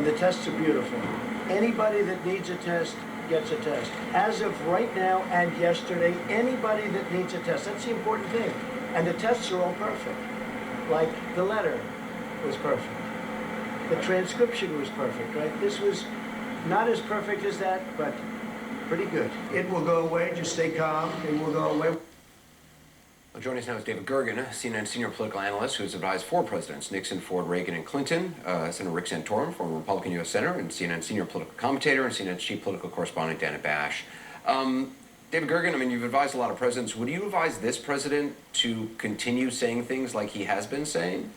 and the tests are beautiful. Anybody that needs a test gets a test. As of right now and yesterday, anybody that needs a test, that's the important thing. And the tests are all perfect. Like the letter was perfect. The transcription was perfect, right? This was not as perfect as that, but pretty good. It will go away, just stay calm, it will go away. Well, joining us now is David Gergen, CNN senior political analyst who has advised four presidents, Nixon, Ford, Reagan, and Clinton. Senator Rick Santorum, former Republican U.S. Senator and CNN senior political commentator, and CNN's chief political correspondent, Dana Bash. David Gergen, I mean, you've advised a lot of presidents. Would you advise this president to continue saying things like he has been saying?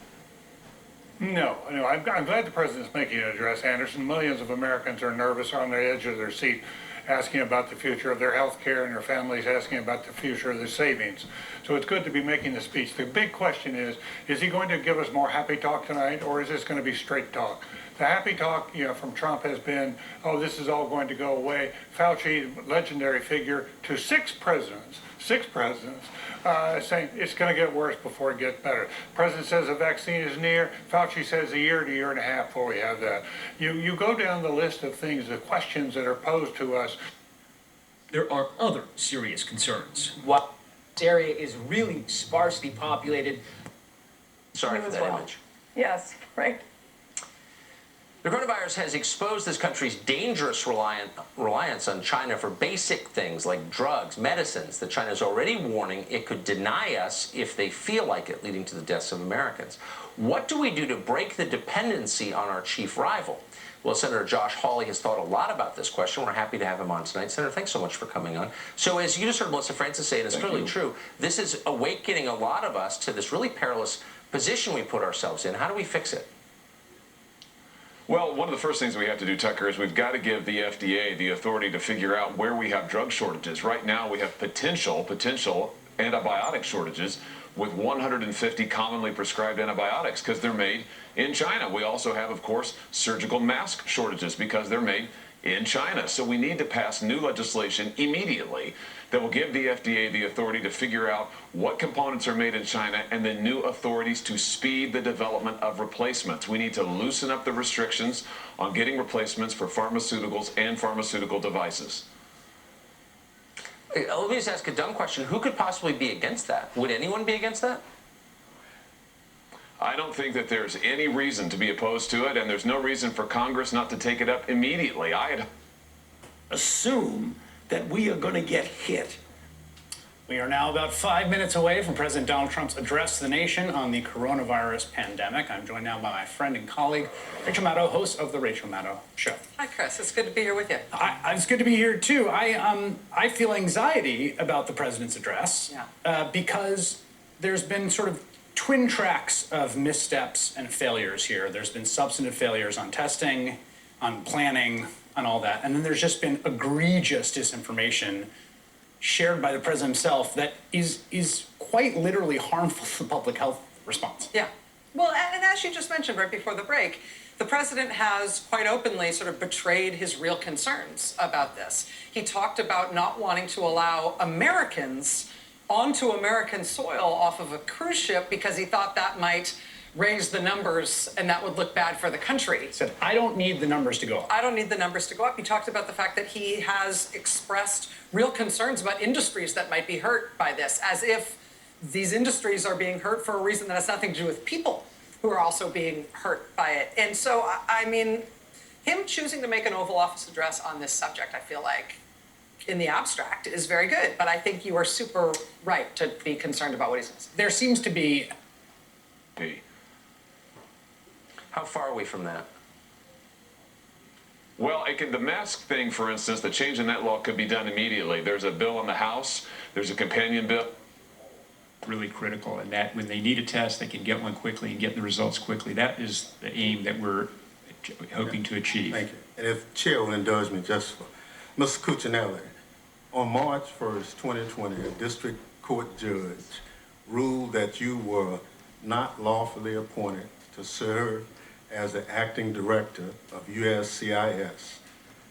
No. I'm glad the president's making an address, Anderson. Millions of Americans are nervous, on the edge of their seat, asking about the future of their health care, and their families asking about the future of their savings. So it's good to be making the speech. The big question is he going to give us more happy talk tonight, or is this going to be straight talk? The happy talk, from Trump has been, oh, this is all going to go away. Fauci, legendary figure, to six presidents, saying it's going to get worse before it gets better. The president says a vaccine is near. Fauci says a year to year and a half before we have that. You go down the list of things, the questions that are posed to us. There are other serious concerns. While this area is really sparsely populated. Sorry for that image. Yes, right. The coronavirus has exposed this country's dangerous reliance on China for basic things like drugs, medicines that China is already warning it could deny us if they feel like it, leading to the deaths of Americans. What do we do to break the dependency on our chief rival? Well, Senator Josh Hawley has thought a lot about this question. We're happy to have him on tonight. Senator, thanks so much for coming on. So as you just heard Melissa Francis say, and it's clearly true, this is awakening a lot of us to this really perilous position we put ourselves in. How do we fix it? Well, one of the first things we have to do, Tucker, is we've got to give the FDA the authority to figure out where we have drug shortages. Right now, we have potential antibiotic shortages with 150 commonly prescribed antibiotics because they're made in China. We also have, of course, surgical mask shortages because they're made in China. So we need to pass new legislation immediately that will give the FDA the authority to figure out what components are made in China and then new authorities to speed the development of replacements. We need to loosen up the restrictions on getting replacements for pharmaceuticals and pharmaceutical devices. Let me just ask a dumb question. Who could possibly be against that? Would anyone be against that? I don't think that there's any reason to be opposed to it, and there's no reason for Congress not to take it up immediately. I'd assume that we are going to get hit. We are now about 5 minutes away from President Donald Trump's address to the nation on the coronavirus pandemic. I'm joined now by my friend and colleague, Rachel Maddow, host of The Rachel Maddow Show. Hi, Chris. It's good to be here with you. It's good to be here, too. I feel anxiety about the president's address because there's been sort of twin tracks of missteps and failures here. There's been substantive failures on testing, on planning, on all that. And then there's just been egregious disinformation shared by the president himself that is quite literally harmful to the public health response. Yeah. Well, and as you just mentioned right before the break, the president has quite openly sort of betrayed his real concerns about this. He talked about not wanting to allow Americans onto American soil off of a cruise ship because he thought that might raise the numbers and that would look bad for the country. He said, I don't need the numbers to go up. I don't need the numbers to go up. He talked about the fact that he has expressed real concerns about industries that might be hurt by this, as if these industries are being hurt for a reason that has nothing to do with people who are also being hurt by it. And so, I mean, him choosing to make an Oval Office address on this subject, I feel like, in the abstract, is very good. But I think you are super right to be concerned about what he's saying. There seems to be... How far are we from that? Well, the mask thing, for instance, the change in that law could be done immediately. There's a bill in the House. There's a companion bill. Really critical, and that when they need a test, they can get one quickly and get the results quickly. That is the aim that we're hoping to achieve. Thank you. And if Chair will indulge me just for Mr. Cuccinelli, on March 1st, 2020, a district court judge ruled that you were not lawfully appointed to serve as the acting director of USCIS,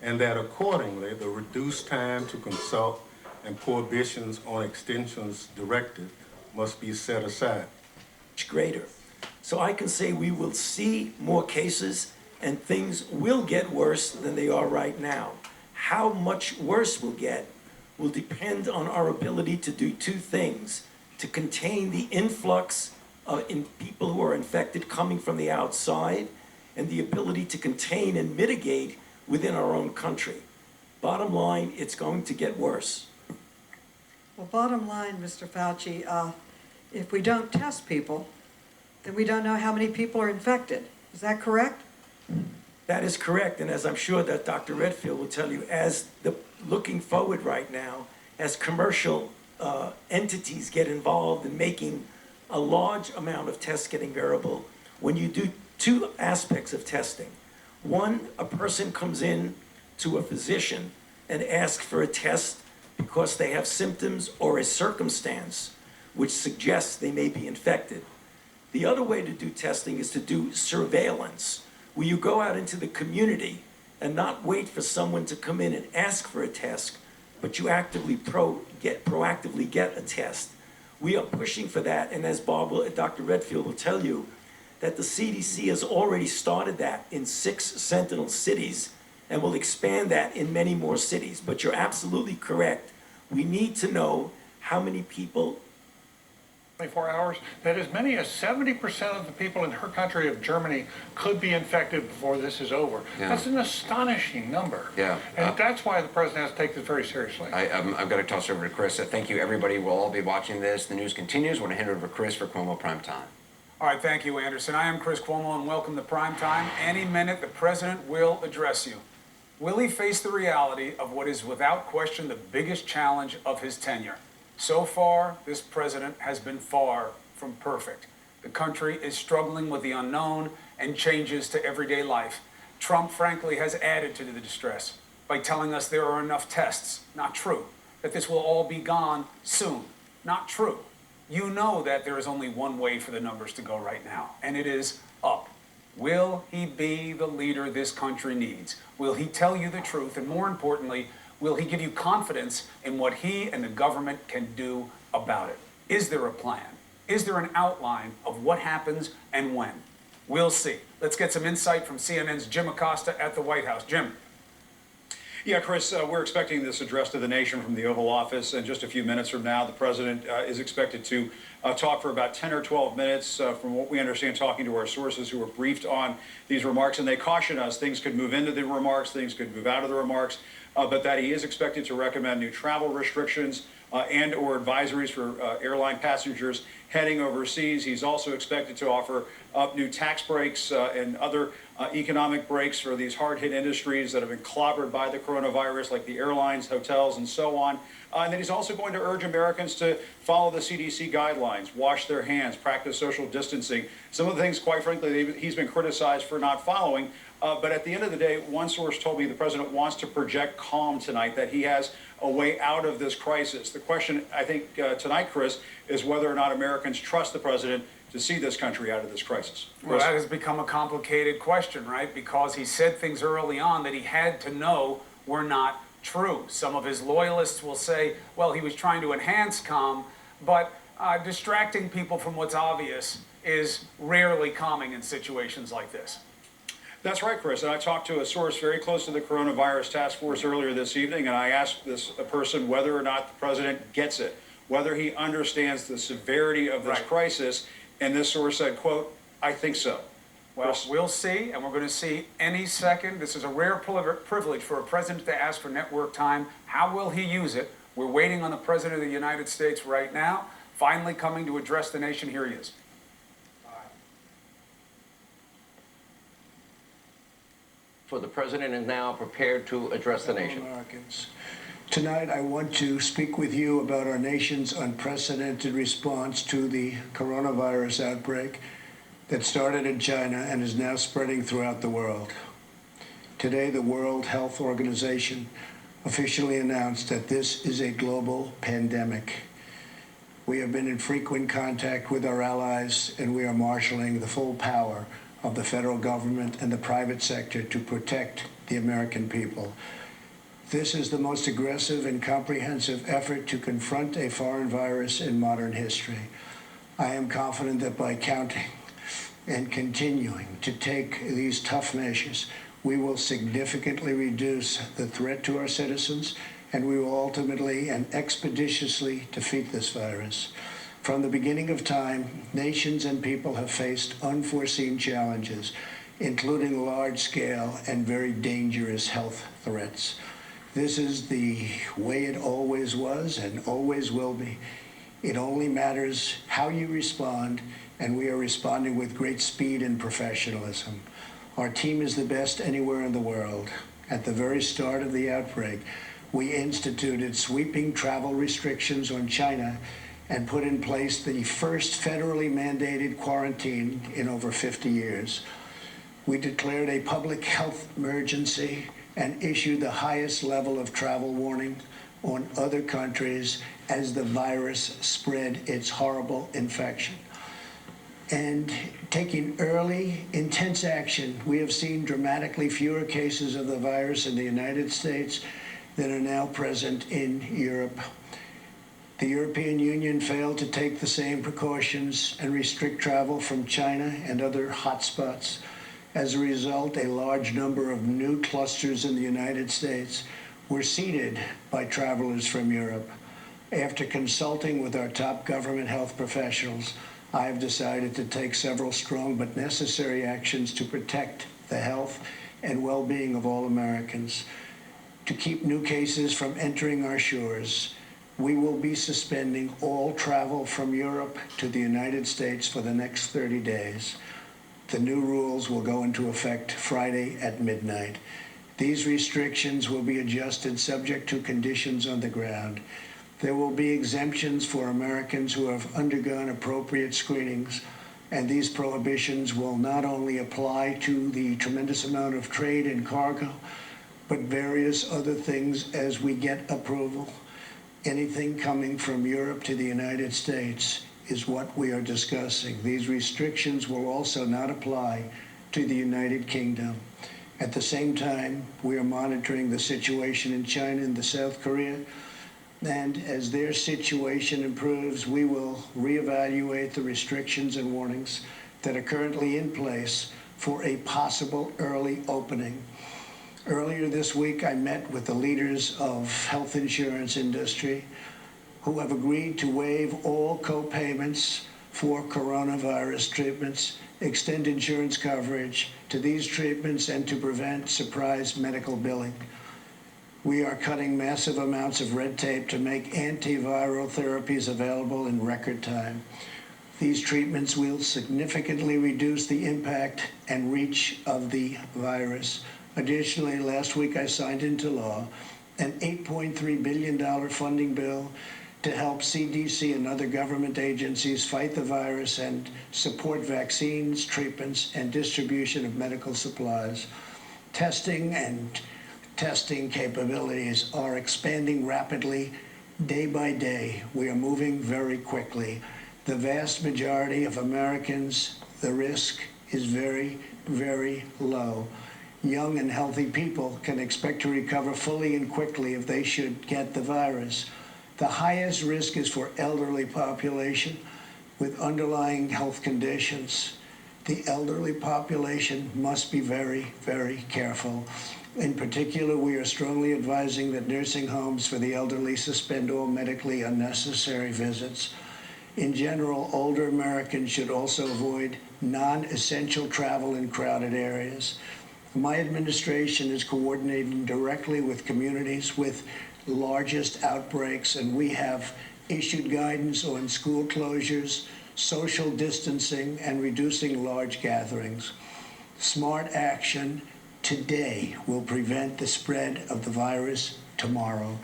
and that accordingly, the reduced time to consult and prohibitions on extensions directive must be set aside. Greater. So I can say we will see more cases and things will get worse than they are right now. How much worse we'll get will depend on our ability to do two things: to contain the influx in people who are infected coming from the outside, and the ability to contain and mitigate within our own country. Bottom line, it's going to get worse. Well, bottom line, Mr. Fauci, if we don't test people, then we don't know how many people are infected. Is that correct? That is correct, and as I'm sure that Dr. Redfield will tell you, looking forward right now, as commercial entities get involved in making a large amount of tests getting variable, when you do two aspects of testing. One, a person comes in to a physician and asks for a test because they have symptoms or a circumstance which suggests they may be infected. The other way to do testing is to do surveillance, where you go out into the community and not wait for someone to come in and ask for a test, but you actively proactively get a test. We are pushing for that, and as Dr. Redfield will tell you, that the CDC has already started that in 6 sentinel cities and will expand that in many more cities. But you're absolutely correct. We need to know how many people 24 hours, that as many as 70% of the people in her country of Germany could be infected before this is over. Yeah. That's an astonishing number. Yeah. And that's why the president has to take this very seriously. I've got to toss over to Chris. Thank you, everybody. We'll all be watching this. The news continues. I want to hand it over to Chris for Cuomo Prime Time. All right, thank you, Anderson. I am Chris Cuomo, and welcome to Prime Time. Any minute, the president will address you. Will he face the reality of what is without question the biggest challenge of his tenure? So far, this president has been far from perfect. The country is struggling with the unknown and changes to everyday life. Trump, frankly, has added to the distress by telling us there are enough tests. Not true. That this will all be gone soon. Not true. You know that there is only one way for the numbers to go right now, and it is up. Will he be the leader this country needs? Will he tell you the truth? And more importantly, will he give you confidence in what he and the government can do about it? Is there a plan? Is there an outline of what happens and when? We'll see. Let's get some insight from CNN's Jim Acosta at the White House. Jim. Yeah, Chris, we're expecting this address to the nation from the Oval Office in just a few minutes from now. The president is expected to talk for about 10 or 12 minutes, from what we understand, talking to our sources who were briefed on these remarks. And they caution us things could move into the remarks, things could move out of the remarks, but that he is expected to recommend new travel restrictions and or advisories for airline passengers heading overseas. He's also expected to offer up new tax breaks and other economic breaks for these hard-hit industries that have been clobbered by the coronavirus, like the airlines, hotels, and so on. And then he's also going to urge Americans to follow the CDC guidelines, wash their hands, practice social distancing. Some of the things, quite frankly, he's been criticized for not following. But at the end of the day, one source told me the president wants to project calm tonight, that he has a way out of this crisis. The question, I think, tonight, Chris, is whether or not Americans trust the president to see this country out of this crisis. Well, that has become a complicated question, right? Because he said things early on that he had to know were not true. Some of his loyalists will say, well, he was trying to enhance calm, but distracting people from what's obvious is rarely calming in situations like this. That's right, Chris. And I talked to a source very close to the coronavirus task force earlier this evening, and I asked this person whether or not the president gets it, whether he understands the severity of this crisis. And this source said, quote, "I think so." Well, we'll see, and we're going to see any second. This is a rare privilege for a president to ask for network time. How will he use it? We're waiting on the President of the United States right now, finally coming to address the nation. Here he is. For the president is now prepared to address the nation. Americans. Tonight, I want to speak with you about our nation's unprecedented response to the coronavirus outbreak that started in China and is now spreading throughout the world. Today, the World Health Organization officially announced that this is a global pandemic. We have been in frequent contact with our allies, and we are marshaling the full power of the federal government and the private sector to protect the American people. This is the most aggressive and comprehensive effort to confront a foreign virus in modern history. I am confident that by counting and continuing to take these tough measures, we will significantly reduce the threat to our citizens, and we will ultimately and expeditiously defeat this virus. From the beginning of time, nations and people have faced unforeseen challenges, including large-scale and very dangerous health threats. This is the way it always was and always will be. It only matters how you respond, and we are responding with great speed and professionalism. Our team is the best anywhere in the world. At the very start of the outbreak, we instituted sweeping travel restrictions on China and put in place the first federally mandated quarantine in over 50 years. We declared a public health emergency and issued the highest level of travel warning on other countries as the virus spread its horrible infection. And taking early, intense action, we have seen dramatically fewer cases of the virus in the United States than are now present in Europe. The European Union failed to take the same precautions and restrict travel from China and other hotspots. As a result, a large number of new clusters in the United States were seeded by travelers from Europe. After consulting with our top government health professionals, I have decided to take several strong but necessary actions to protect the health and well-being of all Americans. To keep new cases from entering our shores, we will be suspending all travel from Europe to the United States for the next 30 days. The new rules will go into effect Friday at midnight. These restrictions will be adjusted subject to conditions on the ground. There will be exemptions for Americans who have undergone appropriate screenings, and these prohibitions will not only apply to the tremendous amount of trade and cargo, but various other things as we get approval. Anything coming from Europe to the United States is what we are discussing. These restrictions will also not apply to the United Kingdom. At the same time, we are monitoring the situation in China and South Korea, and as their situation improves, we will reevaluate the restrictions and warnings that are currently in place for a possible early opening. Earlier this week, I met with the leaders of health insurance industry who have agreed to waive all co-payments for coronavirus treatments, extend insurance coverage to these treatments, and to prevent surprise medical billing. We are cutting massive amounts of red tape to make antiviral therapies available in record time. These treatments will significantly reduce the impact and reach of the virus. Additionally, last week I signed into law an $8.3 billion funding bill to help CDC and other government agencies fight the virus and support vaccines, treatments, and distribution of medical supplies. Testing capabilities are expanding rapidly day by day. We are moving very quickly. The vast majority of Americans, the risk is very, very low. Young and healthy people can expect to recover fully and quickly if they should get the virus. The highest risk is for elderly population with underlying health conditions. The elderly population must be very, very careful. In particular, we are strongly advising that nursing homes for the elderly suspend all medically unnecessary visits. In general, older Americans should also avoid non-essential travel in crowded areas. My administration is coordinating directly with communities with largest outbreaks, and we have issued guidance on school closures, social distancing, and reducing large gatherings. Smart action today will prevent the spread of the virus tomorrow.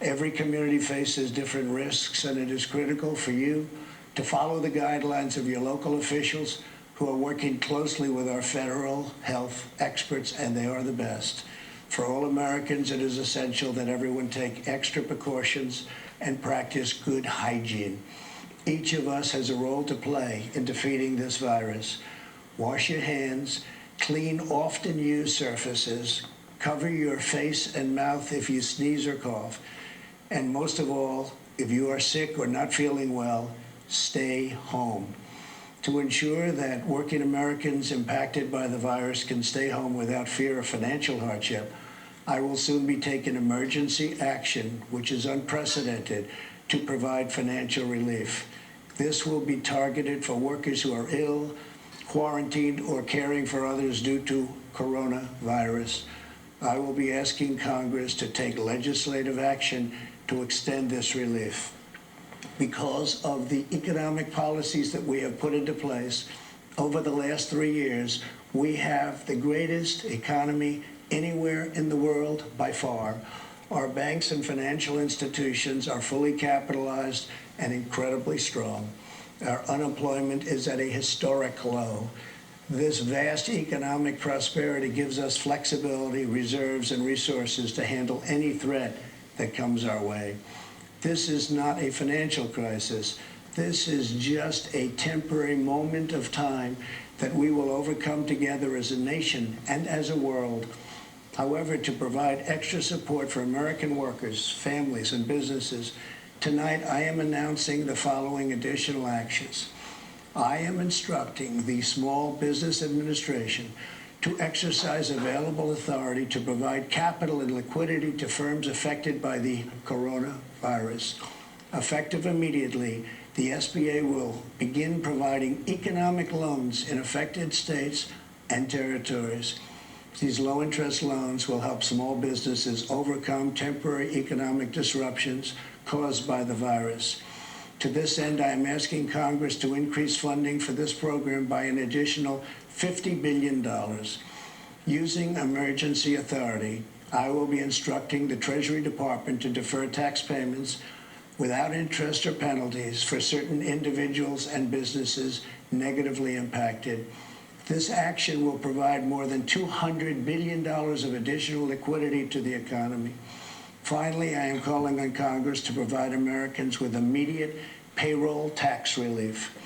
Every community faces different risks, and it is critical for you to follow the guidelines of your local officials who are working closely with our federal health experts, and they are the best. For all Americans, it is essential that everyone take extra precautions and practice good hygiene. Each of us has a role to play in defeating this virus. Wash your hands, clean often used surfaces, cover your face and mouth if you sneeze or cough, and most of all, if you are sick or not feeling well, stay home. To ensure that working Americans impacted by the virus can stay home without fear of financial hardship, I will soon be taking emergency action, which is unprecedented, to provide financial relief. This will be targeted for workers who are ill, quarantined, or caring for others due to coronavirus. I will be asking Congress to take legislative action to extend this relief. Because of the economic policies that we have put into place over the last 3 years, we have the greatest economy anywhere in the world by far. Our banks and financial institutions are fully capitalized and incredibly strong. Our unemployment is at a historic low. This vast economic prosperity gives us flexibility, reserves, and resources to handle any threat that comes our way. This is not a financial crisis. This is just a temporary moment of time that we will overcome together as a nation and as a world. However, to provide extra support for American workers, families, and businesses, tonight I am announcing the following additional actions. I am instructing the Small Business Administration to exercise available authority to provide capital and liquidity to firms affected by the coronavirus. Effective immediately, the SBA will begin providing economic loans in affected states and territories. These low-interest loans will help small businesses overcome temporary economic disruptions caused by the virus. To this end, I am asking Congress to increase funding for this program by an additional $50 billion. Using emergency authority, I will be instructing the Treasury Department to defer tax payments without interest or penalties for certain individuals and businesses negatively impacted. This action will provide more than $200 billion of additional liquidity to the economy. Finally, I am calling on Congress to provide Americans with immediate payroll tax relief.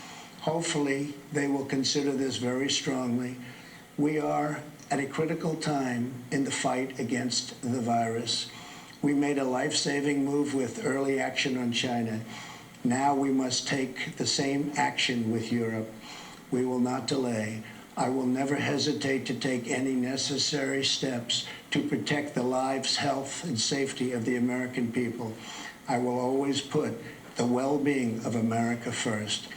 Hopefully, they will consider this very strongly. We are at a critical time in the fight against the virus. We made a life-saving move with early action on China. Now we must take the same action with Europe. We will not delay. I will never hesitate to take any necessary steps to protect the lives, health, and safety of the American people. I will always put the well-being of America first.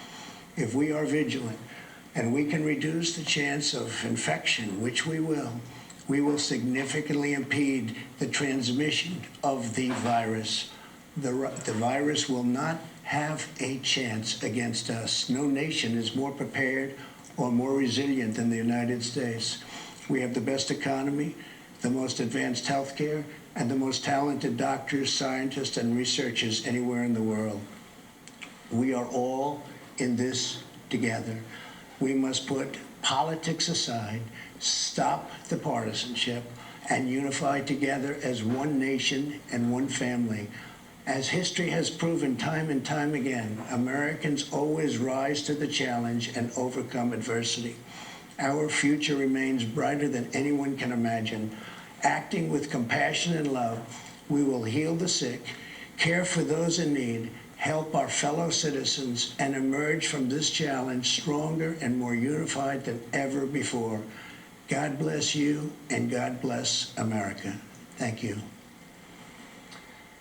If we are vigilant and we can reduce the chance of infection, which we will significantly impede the transmission of the virus. The virus will not have a chance against us. No nation is more prepared or more resilient than the United States. We have the best economy, the most advanced health care, and the most talented doctors, scientists, and researchers anywhere in the world. We are all in this together. We must put politics aside, stop the partisanship, and unify together as one nation and one family. As history has proven time and time again, Americans always rise to the challenge and overcome adversity. Our future remains brighter than anyone can imagine. Acting with compassion and love, we will heal the sick, care for those in need, help our fellow citizens, and emerge from this challenge stronger and more unified than ever before. God bless you, and God bless America. Thank you.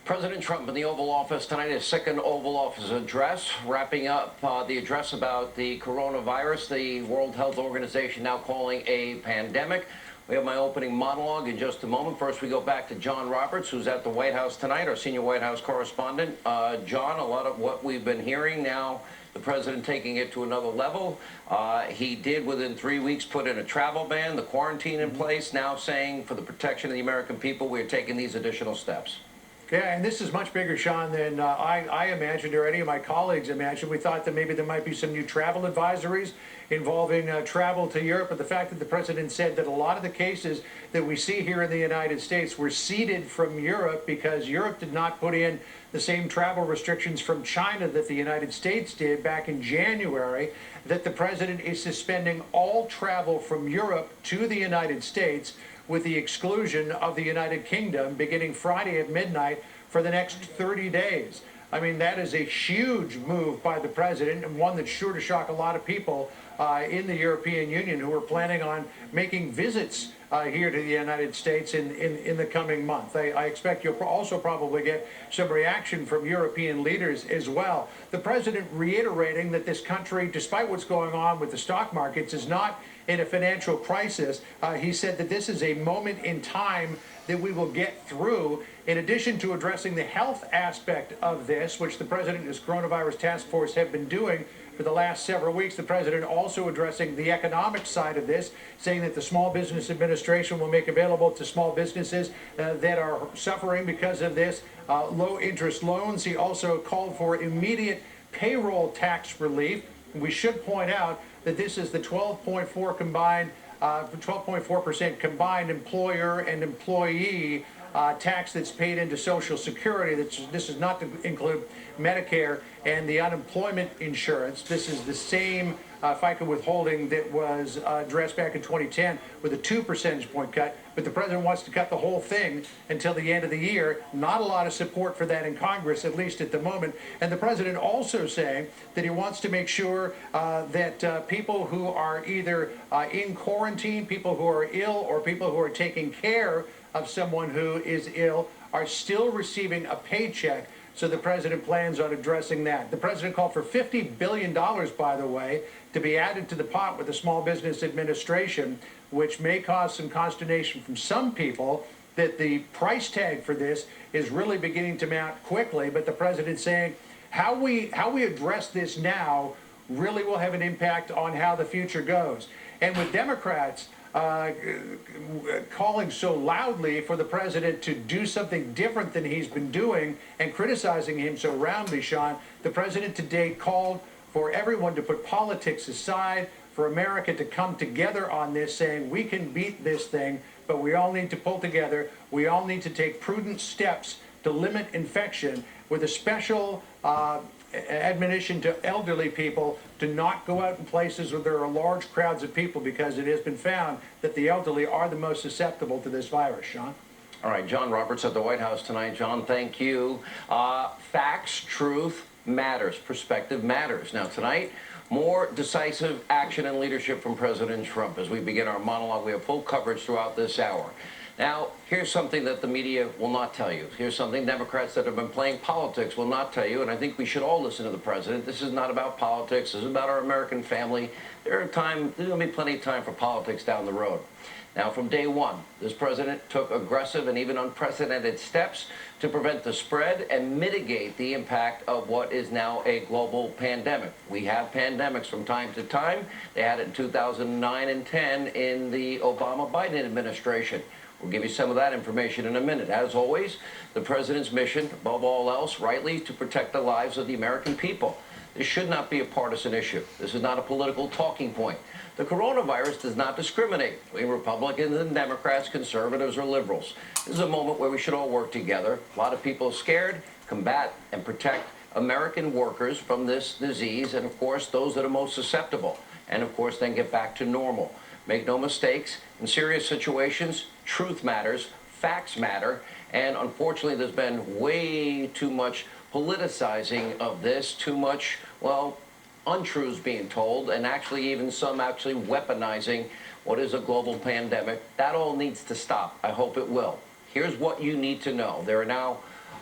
President Trump in the Oval Office tonight, his second Oval Office address, wrapping up the address about the coronavirus, the World Health Organization now calling a pandemic. We have my opening monologue in just a moment. First, we go back to John Roberts, who's at the White House tonight, our senior White House correspondent. John, a lot of what we've been hearing now, the president taking it to another level. He did, within 3 weeks, put in a travel ban, the quarantine in place, now saying for the protection of the American people, we're taking these additional steps. Yeah, and this is much bigger, Sean, than I imagined or any of my colleagues imagined. We thought that maybe there might be some new travel advisories involving travel to Europe, but the fact that the president said that a lot of the cases that we see here in the United States were seeded from Europe because Europe did not put in the same travel restrictions from China that the United States did back in January, that the president is suspending all travel from Europe to the United States with the exclusion of the United Kingdom beginning Friday at midnight for the next 30 days. I mean, that is a huge move by the president, and one that's sure to shock a lot of people in the European Union who are planning on making visits here to the United States in the coming month. I expect you'll also probably get some reaction from European leaders as well. The president reiterating that this country, despite what's going on with the stock markets, is not in a financial crisis. He said that this is a moment in time that we will get through. In addition to addressing the health aspect of this, which the president and his coronavirus task force have been doing for the last several weeks, the president also addressing the economic side of this, saying that the Small Business Administration will make available to small businesses that are suffering because of this low interest loans. He also called for immediate payroll tax relief. We should point out that this is the 12.4% combined employer and employee tax that's paid into Social Security. This is not to include Medicare and the unemployment insurance. This is the same FICA withholding that was addressed back in 2010 with a 2 percentage point cut, but the president wants to cut the whole thing until the end of the year. Not a lot of support for that in Congress, at least at the moment. And the president also saying that he wants to make sure that people who are either in quarantine, people who are ill, or people who are taking care of someone who is ill are still receiving a paycheck. So the president plans on addressing that. The president called for $50 billion, by the way, to be added to the pot with the Small Business Administration, which may cause some consternation from some people that the price tag for this is really beginning to mount quickly. But the president's saying how we address this now really will have an impact on how the future goes. And with Democrats calling so loudly for the president to do something different than he's been doing and criticizing him so roundly, Sean, the president today called for everyone to put politics aside, for America to come together on this, saying we can beat this thing, but we all need to pull together. We all need to take prudent steps to limit infection, with a special admonition to elderly people to not go out in places where there are large crowds of people, because it has been found that the elderly are the most susceptible to this virus. Sean? All right, John Roberts at the White House tonight. John, thank you. Facts, truth matters. Perspective matters. Now, tonight, more decisive action and leadership from President Trump. As we begin our monologue, we have full coverage throughout this hour. Now, here's something that the media will not tell you. Here's something Democrats that have been playing politics will not tell you, and I think we should all listen to the president. This is not about politics. This is about our American family. There's going to be plenty of time for politics down the road. Now, from day one, this president took aggressive and even unprecedented steps to prevent the spread and mitigate the impact of what is now a global pandemic. We have pandemics from time to time. They had it in 2009 and 10 in the Obama-Biden administration. We'll give you some of that information in a minute. As always, the president's mission, above all else, rightly, to protect the lives of the American people. This should not be a partisan issue. This is not a political talking point. The coronavirus does not discriminate between Republicans and Democrats, conservatives or liberals. This is a moment where we should all work together. A lot of people are scared, combat and protect American workers from this disease, and of course, those that are most susceptible, and of course, then get back to normal. Make no mistakes, in serious situations, truth matters, facts matter, and unfortunately there's been way too much politicizing of this, too much, well, untruths being told, and actually even some weaponizing what is a global pandemic. That all needs to stop. I hope it will. Here's what you need to know. There are now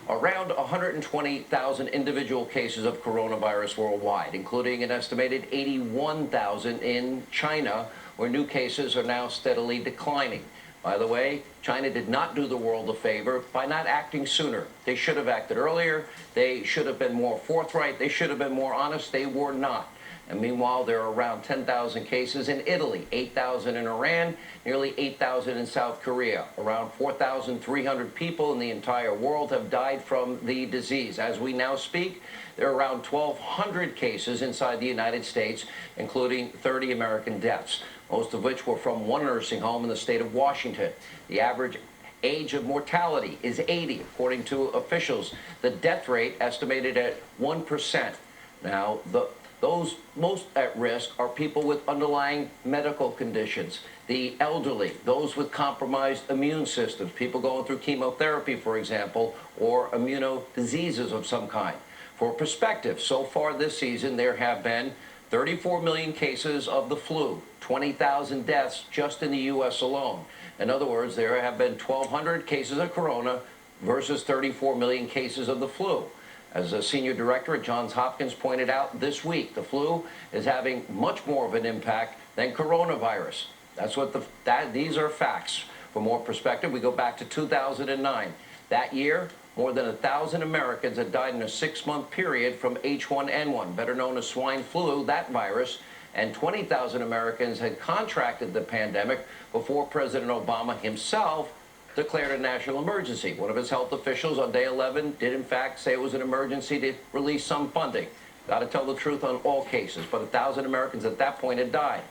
around 120,000 individual cases of coronavirus worldwide, including an estimated 81,000 in China, where new cases are now steadily declining. By the way, China did not do the world a favor by not acting sooner. They should have acted earlier. They should have been more forthright. They should have been more honest. They were not. And meanwhile, there are around 10,000 cases in Italy, 8,000 in Iran, nearly 8,000 in South Korea. Around 4,300 people in the entire world have died from the disease. As we now speak, there are around 1,200 cases inside the United States, including 30 American deaths, most of which were from one nursing home in the state of Washington. The average age of mortality is 80, according to officials. The death rate estimated at 1%. Now, those most at risk are people with underlying medical conditions, the elderly, those with compromised immune systems, people going through chemotherapy, for example, or immunodiseases of some kind. For perspective, so far this season, there have been 34 million cases of the flu, 20,000 deaths just in the U.S. alone. In other words, there have been 1,200 cases of corona versus 34 million cases of the flu. As a senior director at Johns Hopkins pointed out this week, the flu is having much more of an impact than coronavirus. That's what these are facts. For more perspective, we go back to 2009. That year, more than 1,000 Americans had died in a 6-month period from H1N1, better known as swine flu, that virus, and 20,000 Americans had contracted the pandemic before President Obama himself declared a national emergency. One of his health officials on day 11 did in fact say it was an emergency to release some funding. Got to tell the truth on all cases, but 1,000 Americans at that point had died.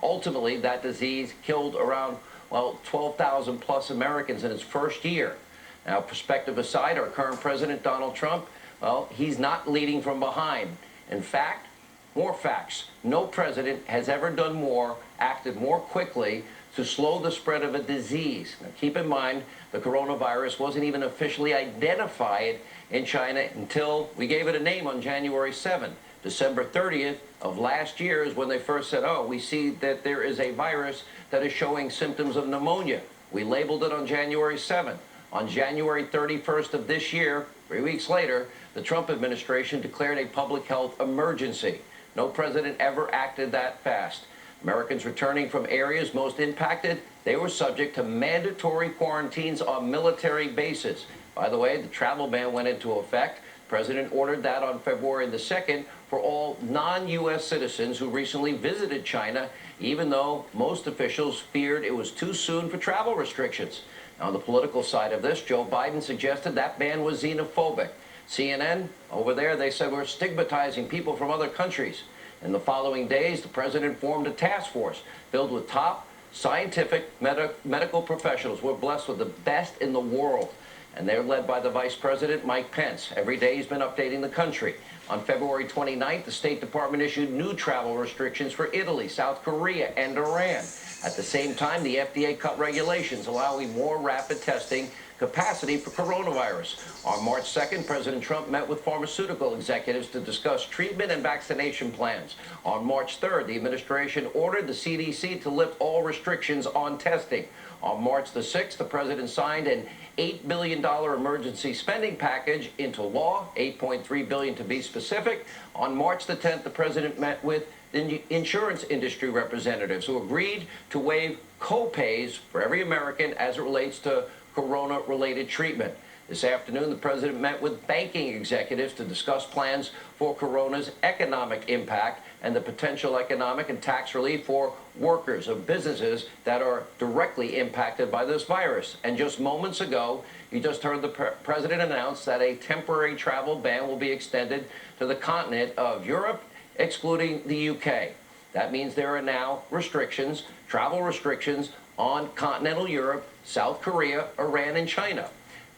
Ultimately, that disease killed around, well, 12,000 plus Americans in its first year. Now, perspective aside, our current president, Donald Trump, well, he's not leading from behind. In fact, more facts. No president has ever done more, acted more quickly to slow the spread of a disease. Now, keep in mind, the coronavirus wasn't even officially identified in China until we gave it a name on January 7th. December 30th of last year is when they first said, oh, we see that there is a virus that is showing symptoms of pneumonia. We labeled it on January 7th. On January 31st of this year, 3 weeks later, the Trump administration declared a public health emergency. No president ever acted that fast. Americans returning from areas most impacted, they were subject to mandatory quarantines on military bases. By the way, the travel ban went into effect. The president ordered that on February the 2nd for all non-U.S. citizens who recently visited China, even though most officials feared it was too soon for travel restrictions. On the political side of this, Joe Biden suggested that ban was xenophobic. CNN, over there, they said we're stigmatizing people from other countries. In the following days, the president formed a task force filled with top scientific medical professionals. We're blessed with the best in the world. And they're led by the Vice President, Mike Pence. Every day he's been updating the country. On February 29th, the State Department issued new travel restrictions for Italy, South Korea, and Iran. At the same time, the FDA cut regulations allowing more rapid testing capacity for coronavirus. On March 2nd, President Trump met with pharmaceutical executives to discuss treatment and vaccination plans. On March 3rd, the administration ordered the CDC to lift all restrictions on testing. On March the 6th, the president signed an $8 billion emergency spending package into law, $8.3 billion to be specific. On March the 10th, the president met with the insurance industry representatives who agreed to waive co-pays for every American as it relates to corona-related treatment. This afternoon, the president met with banking executives to discuss plans for corona's economic impact and the potential economic and tax relief for workers of businesses that are directly impacted by this virus. And just moments ago, you just heard the president announce that a temporary travel ban will be extended to the continent of Europe, excluding the UK. That means there are now restrictions, travel restrictions on continental Europe, South Korea, Iran, and China.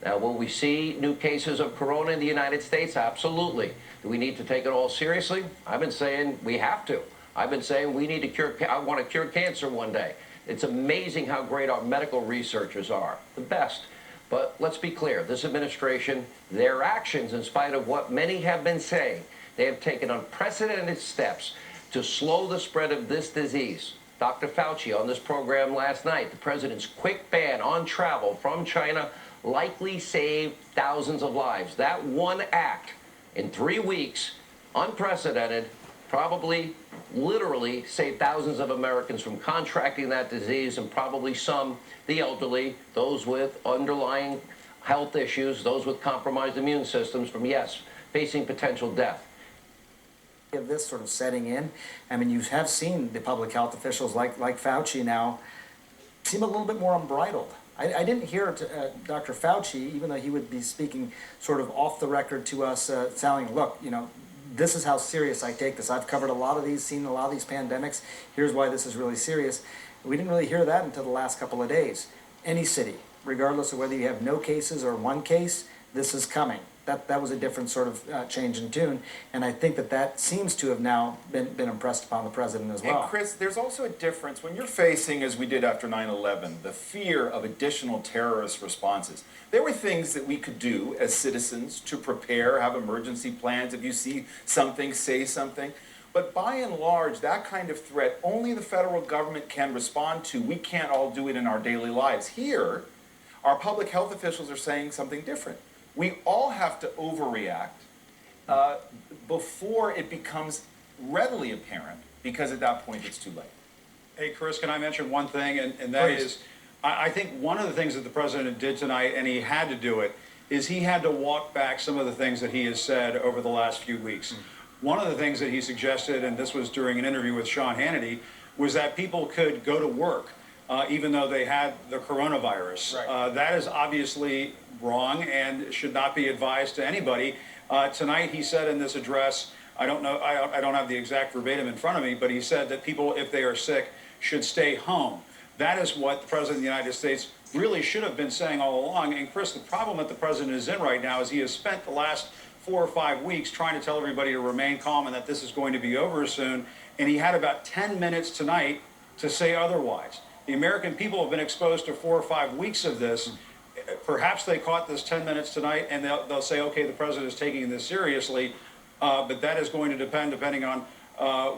Now, will we see new cases of corona in the United States? Absolutely. Do we need to take it all seriously? I've been saying we have to. I've been saying we need to cure, I want to cure cancer one day. It's amazing how great our medical researchers are, the best. But let's be clear, this administration, their actions, in spite of what many have been saying, they have taken unprecedented steps to slow the spread of this disease. Dr. Fauci on this program last night, the president's quick ban on travel from China likely saved thousands of lives. That one act in 3 weeks, unprecedented, probably literally saved thousands of Americans from contracting that disease, and probably some, the elderly, those with underlying health issues, those with compromised immune systems from, yes, facing potential death. Of this sort of setting in, I mean, you have seen the public health officials like Fauci now seem a little bit more unbridled. I didn't hear Dr. Fauci, even though he would be speaking sort of off the record to us, telling, look, you know, this is how serious I take this. I've covered a lot of these, seen a lot of these pandemics. Here's why this is really serious. We didn't really hear that until the last couple of days. Any city, regardless of whether you have no cases or one case, this is coming. That was a different sort of change in tune, and I think that seems to have now been impressed upon the president as well. And Chris, there's also a difference when you're facing, as we did after 9/11, the fear of additional terrorist responses. There were things that we could do as citizens to prepare, have emergency plans. If you see something, say something. But by and large, that kind of threat, only the federal government can respond to. We can't all do it in our daily lives. Here, our public health officials are saying something different. We all have to overreact before it becomes readily apparent, because at that point it's too late. Hey, Chris, can I mention one thing? And that Please. is, I think one of the things that the president did tonight, and he had to do it, is he had to walk back some of the things that he has said over the last few weeks. One of the things that he suggested, and this was during an interview with Sean Hannity, was that people could go to work even though they had the coronavirus. Right. That is obviously wrong and should not be advised to anybody. Tonight he said in this address, I don't know, I don't have the exact verbatim in front of me, but he said that people, if they are sick, should stay home. That is what the President of the United States really should have been saying all along. And Chris, the problem that the President is in right now is he has spent the last 4 or 5 weeks trying to tell everybody to remain calm and that this is going to be over soon. And he had about 10 minutes tonight to say otherwise. The American people have been exposed to 4 or 5 weeks of this. Perhaps they caught this 10 minutes tonight and they'll say, okay, the president is taking this seriously, but that is going to depending on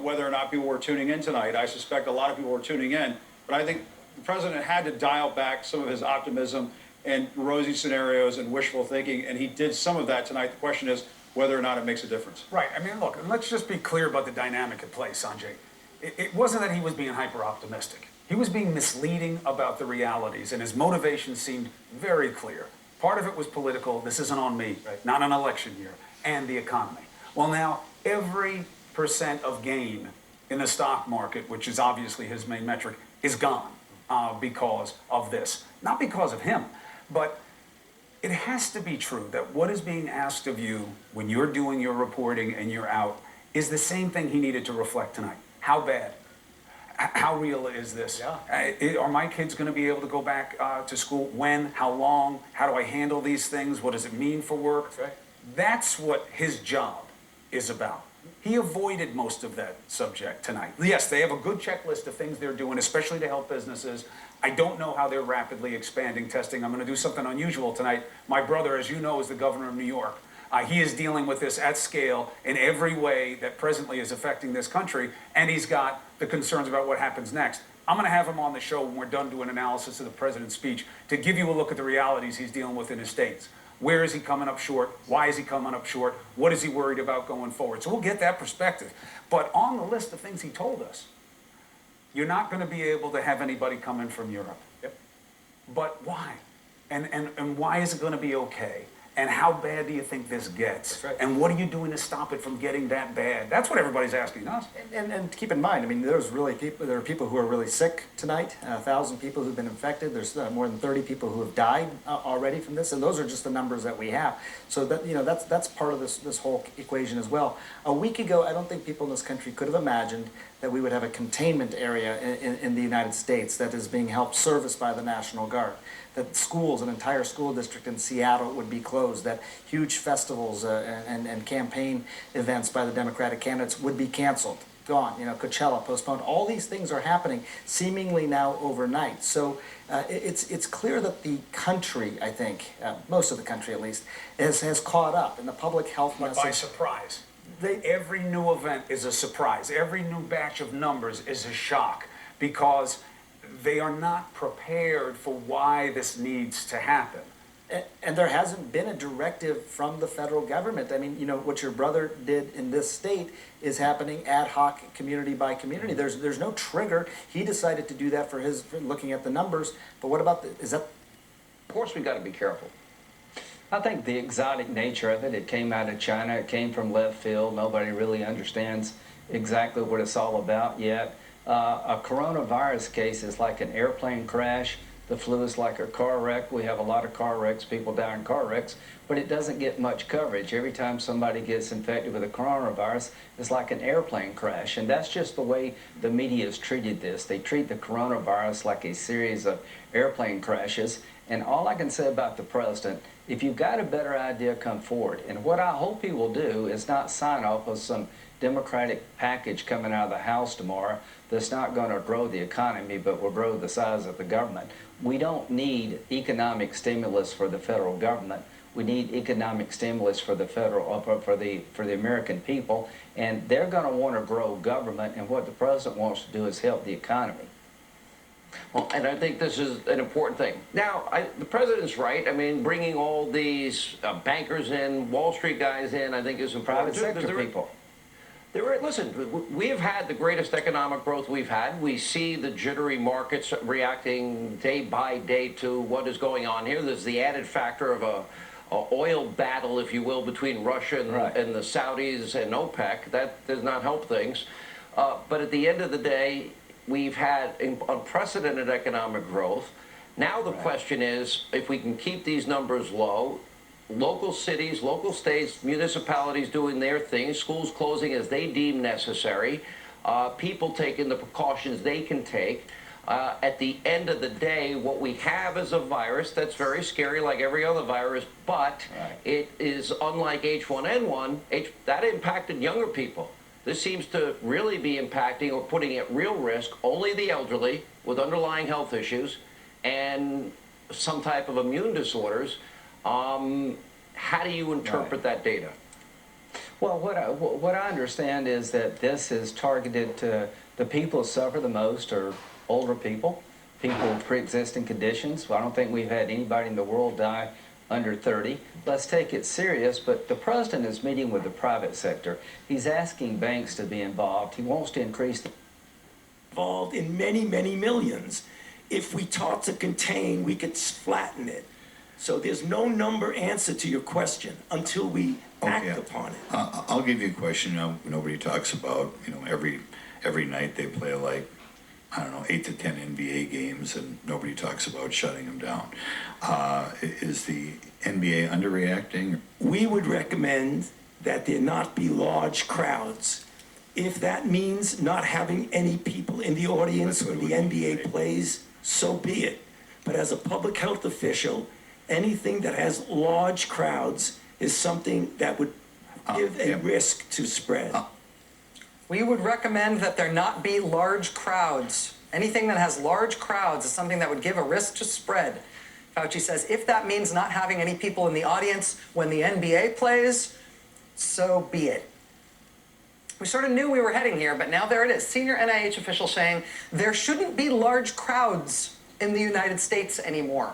whether or not people were tuning in tonight. I suspect a lot of people were tuning in, but I think the president had to dial back some of his optimism and rosy scenarios and wishful thinking, and he did some of that tonight. The question is whether or not it makes a difference. Right. I mean, look, and let's just be clear about the dynamic at play, Sanjay. It wasn't that he was being hyper-optimistic. He was being misleading about the realities, and his motivation seemed very clear. Part of it was political. This isn't on me, not an election year, and the economy. Well, now, every % of gain in the stock market, which is obviously his main metric, is gone because of this. Not because of him, but it has to be true that what is being asked of you when you're doing your reporting and you're out is the same thing he needed to reflect tonight. How bad? How real is this? Yeah. Are my kids going to be able to go back to school? When? How long? How do I handle these things? What does it mean for work? That's right. That's what his job is about. He avoided most of that subject tonight. Yes, they have a good checklist of things they're doing, especially to help businesses. I don't know how they're rapidly expanding testing. I'm going to do something unusual tonight. My brother, as you know, is the governor of New York. He is dealing with this at scale in every way that presently is affecting this country, and he's got the concerns about what happens next. I'm going to have him on the show when we're done doing analysis of the president's speech to give you a look at the realities he's dealing with in his states. Where is he coming up short? Why is he coming up short? What is he worried about going forward? So we'll get that perspective. But on the list of things he told us, you're not going to be able to have anybody come in from Europe. Yep. But why? And why is it going to be okay? And how bad do you think this gets? That's right. And what are you doing to stop it from getting that bad? That's what everybody's asking us. And keep in mind, I mean, there are people who are really sick tonight, 1,000 people who've been infected. There's more than 30 people who have died already from this, and those are just the numbers that we have. So that, you know, that's part of this whole equation as well. A week ago, I don't think people in this country could have imagined that we would have a containment area in the United States that is being helped service by the National Guard. That schools, an entire school district in Seattle would be closed, that huge festivals and campaign events by the Democratic candidates would be canceled, gone, you know, Coachella postponed. All these things are happening seemingly now overnight. So it's clear that the country, I think, most of the country at least, has caught up in the public health message. But by surprise. Every new event is a surprise. Every new batch of numbers is a shock because they are not prepared for why this needs to happen. And there hasn't been a directive from the federal government. I mean, you know, what your brother did in this state is happening ad hoc, community by community. There's no trigger. He decided to do that for looking at the numbers. But what about is that? Of course, we've got to be careful. I think the exotic nature of it, it came out of China, it came from left field. Nobody really understands exactly what it's all about yet. A coronavirus case is like an airplane crash. The flu is like a car wreck. We have a lot of car wrecks, people die in car wrecks, but it doesn't get much coverage. Every time somebody gets infected with a coronavirus, it's like an airplane crash. And that's just the way the media has treated this. They treat the coronavirus like a series of airplane crashes. And all I can say about the president, if you've got a better idea, come forward. And what I hope he will do is not sign off on some Democratic package coming out of the House tomorrow that's not going to grow the economy, but will grow the size of the government. We don't need economic stimulus for the federal government. We need economic stimulus for the for the American people, and they're going to want to grow government. And what the president wants to do is help the economy. Well, and I think this is an important thing. Now, the president's right. I mean, bringing all these bankers in, Wall Street guys in, I think is important. Private sector people. Listen, we've had the greatest economic growth we've had. We see the jittery markets reacting day by day to what is going on here. There's the added factor of a oil battle, if you will, between Russia and the Saudis and OPEC. That does not help things. But at the end of the day, we've had unprecedented economic growth. Now the question is, if we can keep these numbers low, local cities, local states, municipalities doing their thing, schools closing as they deem necessary, people taking the precautions they can take. At the end of the day, what we have is a virus that's very scary like every other virus, but it is unlike H1N1, that impacted younger people. This seems to really be impacting or putting at real risk only the elderly with underlying health issues and some type of immune disorders. How do you interpret that data? Well, what I understand is that this is targeted to the people who suffer the most are older people, people with pre-existing conditions. Well, I don't think we've had anybody in the world die under 30. Let's take it serious, but the president is meeting with the private sector. He's asking banks to be involved. He wants to increase the involved in many, many millions. If we taught to contain, we could flatten it. So there's no number answer to your question until we act upon it. I'll give you a question. Nobody talks about, every night they play like, I don't know, 8 to 10 NBA games, and nobody talks about shutting them down. Is the NBA underreacting? We would recommend that there not be large crowds. If that means not having any people in the audience when the NBA plays, so be it. But as a public health official, anything that has large crowds is something that would give a risk to spread. We would recommend that there not be large crowds. Anything that has large crowds is something that would give a risk to spread. Fauci says if that means not having any people in the audience when the NBA plays, so be it. We sort of knew we were heading here, but now there it is. Senior NIH official saying there shouldn't be large crowds in the United States anymore.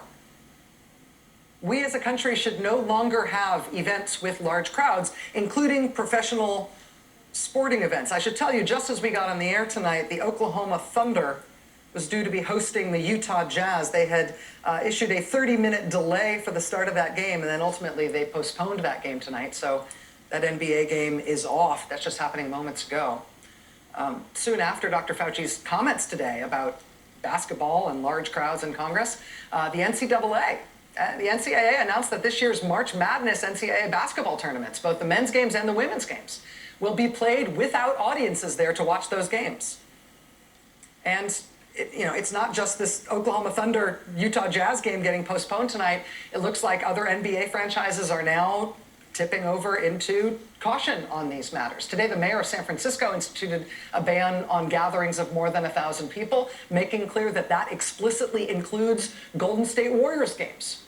We as a country should no longer have events with large crowds, including professional sporting events. I should tell you, just as we got on the air tonight, the Oklahoma Thunder was due to be hosting the Utah Jazz. They had issued a 30-minute delay for the start of that game, and then ultimately they postponed that game tonight. So that NBA game is off. That's just happening moments ago. Soon after Dr. Fauci's comments today about basketball and large crowds in Congress, the NCAA announced that this year's March Madness NCAA basketball tournaments, both the men's games and the women's games, will be played without audiences there to watch those games. And it's not just this Oklahoma Thunder Utah Jazz game getting postponed tonight. It looks like other NBA franchises are now tipping over into caution on these matters. Today, the mayor of San Francisco instituted a ban on gatherings of more than 1,000 people, making clear that that explicitly includes Golden State Warriors games.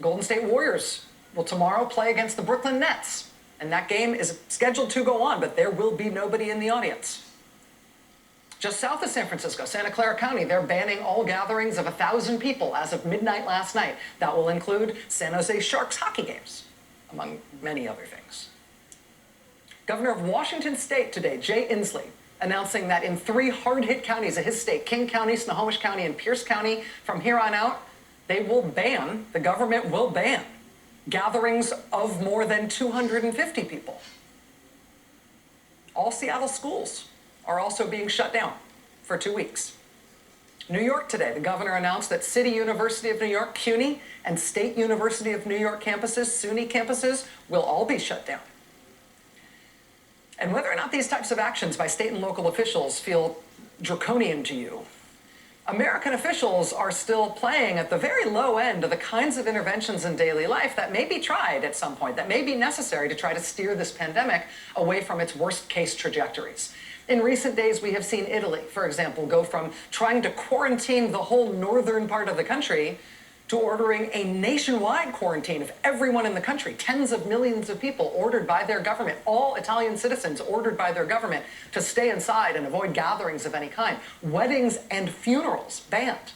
Golden State Warriors will tomorrow play against the Brooklyn Nets, and that game is scheduled to go on, but there will be nobody in the audience. Just south of San Francisco, Santa Clara County, they're banning all gatherings of 1,000 people as of midnight last night. That will include San Jose Sharks hockey games, among many other things. Governor of Washington State today, Jay Inslee, announcing that in 3 hard-hit counties of his state, King County, Snohomish County, and Pierce County, from here on out, the government will ban gatherings of more than 250 people. All Seattle schools are also being shut down for 2 weeks. New York today, the governor announced that City University of New York, CUNY, and State University of New York campuses, SUNY campuses, will all be shut down. And whether or not these types of actions by state and local officials feel draconian to you, American officials are still playing at the very low end of the kinds of interventions in daily life that may be tried at some point, that may be necessary to try to steer this pandemic away from its worst case trajectories. In recent days, we have seen Italy, for example, go from trying to quarantine the whole northern part of the country to ordering a nationwide quarantine of everyone in the country. Tens of millions of people ordered by their government, all Italian citizens ordered by their government to stay inside and avoid gatherings of any kind. Weddings and funerals banned.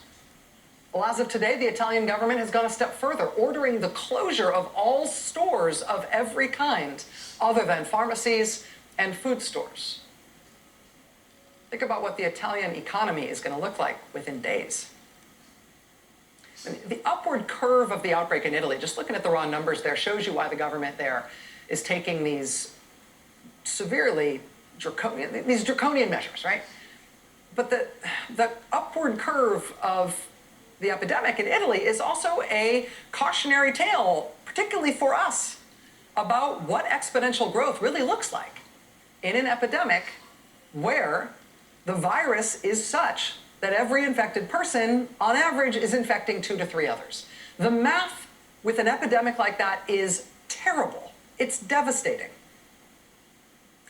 Well, as of today, the Italian government has gone a step further, ordering the closure of all stores of every kind other than pharmacies and food stores. Think about what the Italian economy is going to look like within days. The upward curve of the outbreak in Italy, just looking at the raw numbers there, shows you why the government there is taking these severely draconian measures, right? But the upward curve of the epidemic in Italy is also a cautionary tale, particularly for us, about what exponential growth really looks like in an epidemic where the virus is such that every infected person, on average, is infecting 2 to 3 others. The math with an epidemic like that is terrible. It's devastating.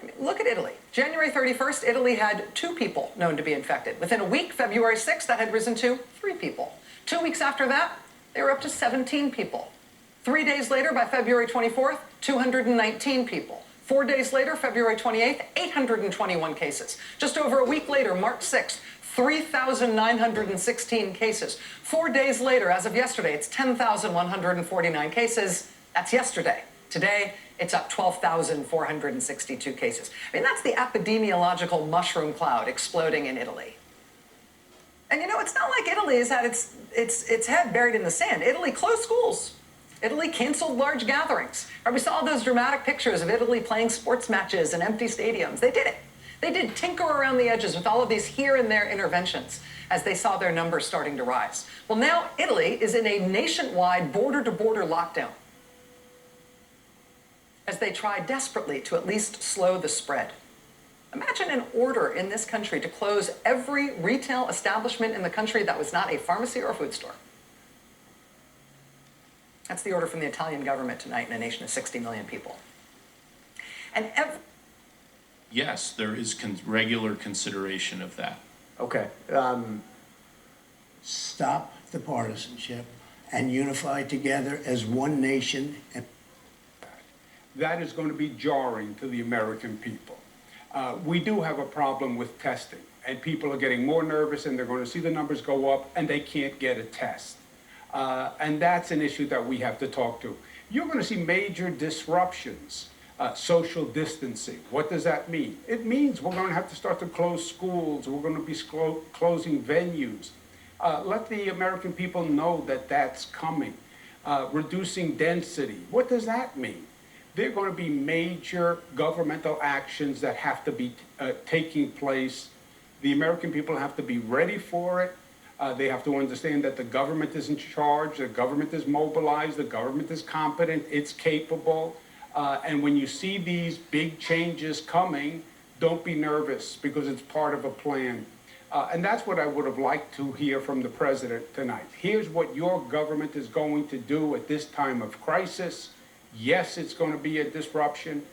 I mean, look at Italy. January 31st, Italy had 2 people known to be infected. Within a week, February 6th, that had risen to 3 people. 2 weeks after that, they were up to 17 people. 3 days later, by February 24th, 219 people. 4 days later, February 28th, 821 cases. Just over a week later, March 6th, 3,916 cases. 4 days later, as of yesterday, it's 10,149 cases. That's yesterday. Today, it's up 12,462 cases. I mean, that's the epidemiological mushroom cloud exploding in Italy. And you know, it's not like Italy has had its head buried in the sand. Italy closed schools. Italy canceled large gatherings. We saw those dramatic pictures of Italy playing sports matches in empty stadiums. They did it. They did tinker around the edges with all of these here and there interventions as they saw their numbers starting to rise. Well, now Italy is in a nationwide border-to-border lockdown as they try desperately to at least slow the spread. Imagine an order in this country to close every retail establishment in the country that was not a pharmacy or a food store. That's the order from the Italian government tonight in a nation of 60 million people. And yes, there is regular consideration of that. Okay. Stop the partisanship and unify together as one nation. That is going to be jarring to the American people. We do have a problem with testing, and people are getting more nervous, and they're going to see the numbers go up, and they can't get a test. And that's an issue that we have to talk to. You're going to see major disruptions. Social distancing. What does that mean? It means we're going to have to start to close schools. We're going to be closing venues. Let the American people know that that's coming. Reducing density. What does that mean? There are going to be major governmental actions that have to be taking place. The American people have to be ready for it. They have to understand that the government is in charge, the government is mobilized, the government is competent, it's capable. And when you see these big changes coming, don't be nervous because it's part of a plan. And that's what I would have liked to hear from the president tonight. Here's what your government is going to do at this time of crisis. Yes, it's going to be a disruption.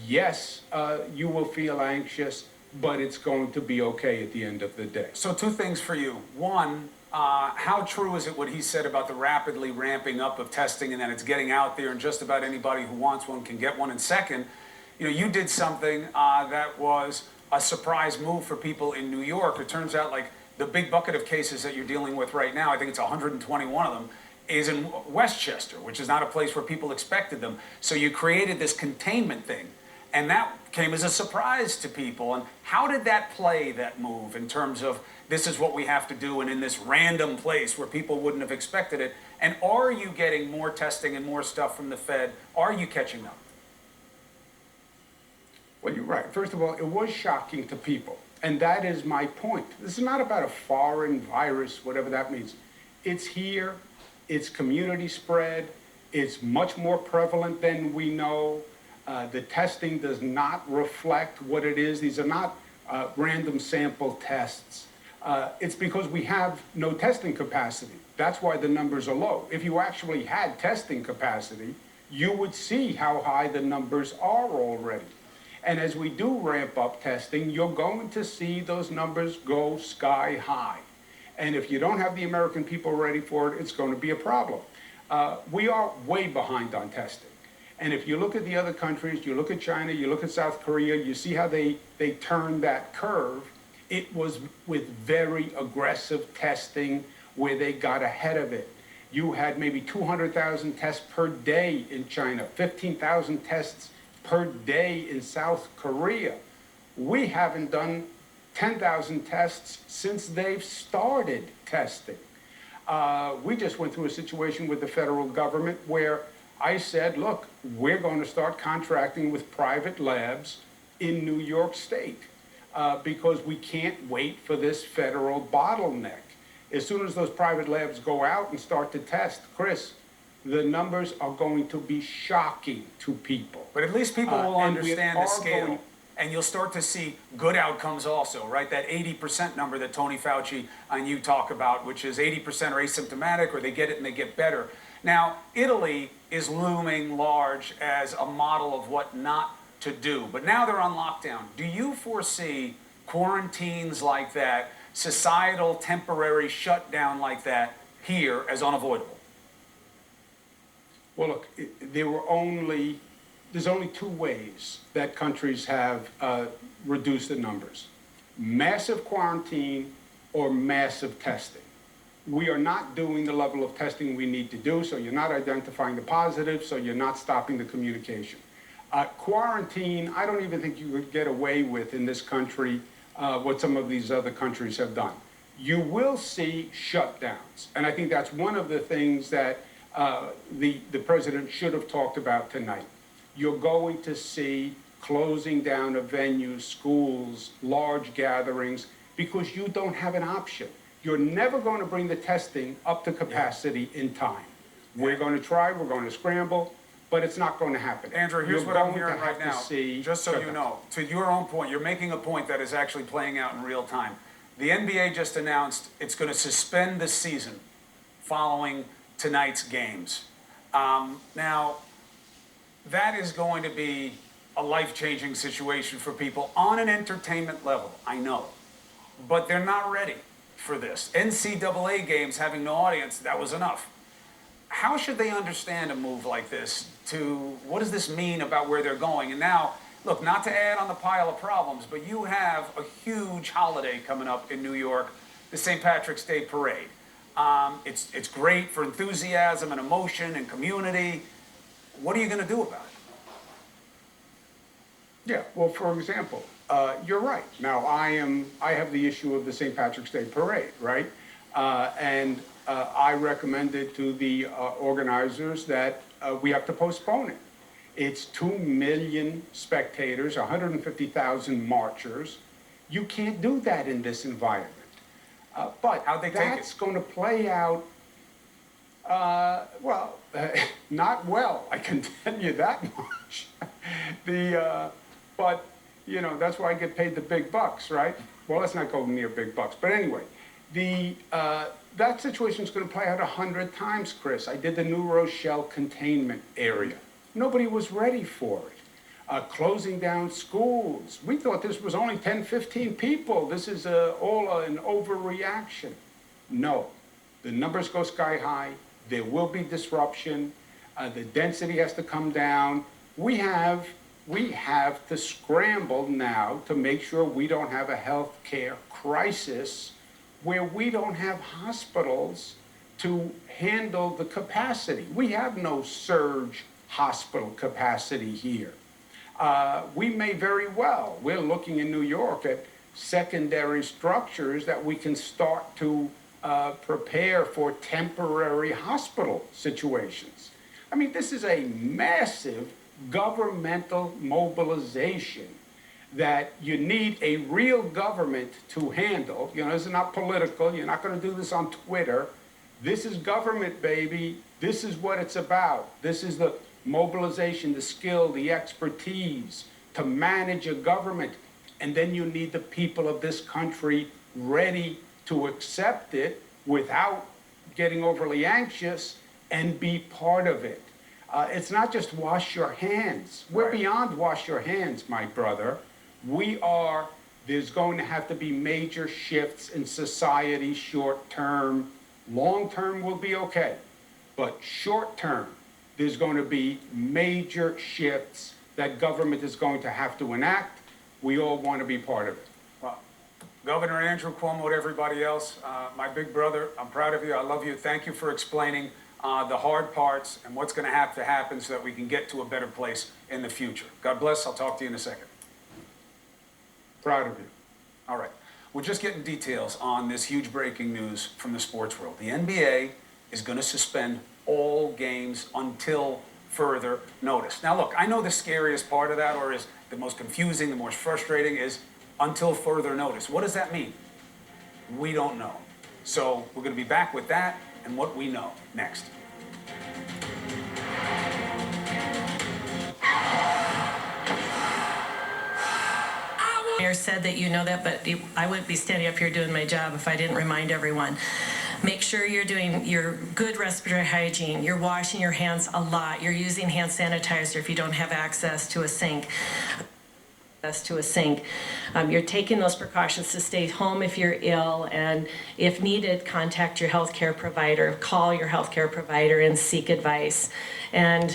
Yes, you will feel anxious, but it's going to be okay at the end of the day. So 2 things for you. One, how true is it what he said about the rapidly ramping up of testing and that it's getting out there and just about anybody who wants one can get one? And second, you know, you did something that was a surprise move for people in New York. It turns out like the big bucket of cases that you're dealing with right now, I think it's 121 of them, is in Westchester, which is not a place where people expected them. So you created this containment thing. And that came as a surprise to people. And how did that play, that move, in terms of this is what we have to do and in this random place where people wouldn't have expected it? And are you getting more testing and more stuff from the Fed? Are you catching up? Well, you're right. First of all, it was shocking to people. And that is my point. This is not about a foreign virus, whatever that means. It's here, it's community spread, it's much more prevalent than we know. The testing does not reflect what it is. These are not random sample tests. It's because we have no testing capacity. That's why the numbers are low. If you actually had testing capacity, you would see how high the numbers are already. And as we do ramp up testing, you're going to see those numbers go sky high. And if you don't have the American people ready for it, it's going to be a problem. We are way behind on testing. And if you look at the other countries, you look at China, you look at South Korea, you see how they turned that curve. It was with very aggressive testing where they got ahead of it. You had maybe 200,000 tests per day in China, 15,000 tests per day in South Korea. We haven't done 10,000 tests since they've started testing. We just went through a situation with the federal government where I said, look, we're going to start contracting with private labs in New York State because we can't wait for this federal bottleneck. As soon as those private labs go out and start to test, Chris, the numbers are going to be shocking to people. But at least people will understand the scale. Going, and you'll start to see good outcomes also, right? That 80% number that Tony Fauci and you talk about, which is 80% are asymptomatic or they get it and they get better. Now, Italy is looming large as a model of what not to do, but now they're on lockdown. Do you foresee quarantines like that, societal temporary shutdown like that here as unavoidable? Well, look, there's only two ways that countries have reduced the numbers: massive quarantine or massive testing. We are not doing the level of testing we need to do, so you're not identifying the positives, so you're not stopping the communication. Quarantine, I don't even think you could get away with in this country what some of these other countries have done. You will see shutdowns, and I think that's one of the things that the president should have talked about tonight. You're going to see closing down of venues, schools, large gatherings, because you don't have an option. You're never going to bring the testing up to capacity in time. We're going to try, we're going to scramble, but it's not going to happen. Andrew, here's what I'm hearing right now, just so you know. To your own point, you're making a point that is actually playing out in real time. The NBA just announced it's going to suspend the season following tonight's games. Now, that is going to be a life-changing situation for people on an entertainment level, I know. But they're not ready for this. NCAA games having no audience, that was enough. How should they understand a move like this? What does this mean about where they're going? And now, look, not to add on the pile of problems, but you have a huge holiday coming up in New York, the St. Patrick's Day Parade. It's great for enthusiasm and emotion and community. What are you going to do about it? Yeah, well, for example, you're right. Now, I have the issue of the St. Patrick's Day Parade, right? And I recommended to the organizers that we have to postpone it. It's 2 million spectators, 150,000 marchers. You can't do that in this environment. But that's going to play out, well, not well, I can tell you that much. But, you know, that's why I get paid the big bucks, right? Well, let's not go near big bucks. But anyway, that situation is going to play out 100 times, Chris. I did the New Rochelle containment area. Nobody was ready for it. Closing down schools. We thought this was only 10, 15 people. This is all an overreaction. No, the numbers go sky high. There will be disruption. The density has to come down. We have to scramble now to make sure we don't have a health care crisis where we don't have hospitals to handle the capacity. We have no surge hospital capacity here. We may very well, we're looking in New York at secondary structures that we can start to prepare for temporary hospital situations. I mean, this is a massive governmental mobilization that you need a real government to handle. You know, this is not political. You're not going to do this on Twitter. This is government, baby. This is what it's about. This is the mobilization, the skill, the expertise to manage a government. And then you need the people of this country ready to accept it without getting overly anxious and be part of it. It's not just wash your hands. We're beyond wash your hands, my brother. There's going to have to be major shifts in society short term. Long term will be okay. But short term, there's going to be major shifts that government is going to have to enact. We all want to be part of it. Well, Governor Andrew Cuomo and everybody else, my big brother, I'm proud of you. I love you. Thank you for explaining the hard parts and what's going to have to happen so that we can get to a better place in the future. God bless. I'll talk to you in a second. Proud of you. All right. We're just getting details on this huge breaking news from the sports world. The NBA is going to suspend all games until further notice. Now, look, I know the scariest part of that, or is the most confusing, the most frustrating, is until further notice. What does that mean? We don't know. So we're going to be back with that and what we know next. Mayor said that you know that, but I wouldn't be standing up here doing my job if I didn't remind everyone. Make sure you're doing your good respiratory hygiene. You're washing your hands a lot. You're using hand sanitizer if you don't have access to a sink. You're taking those precautions to stay home if you're ill, and if needed, contact your healthcare provider, call your healthcare provider and seek advice. And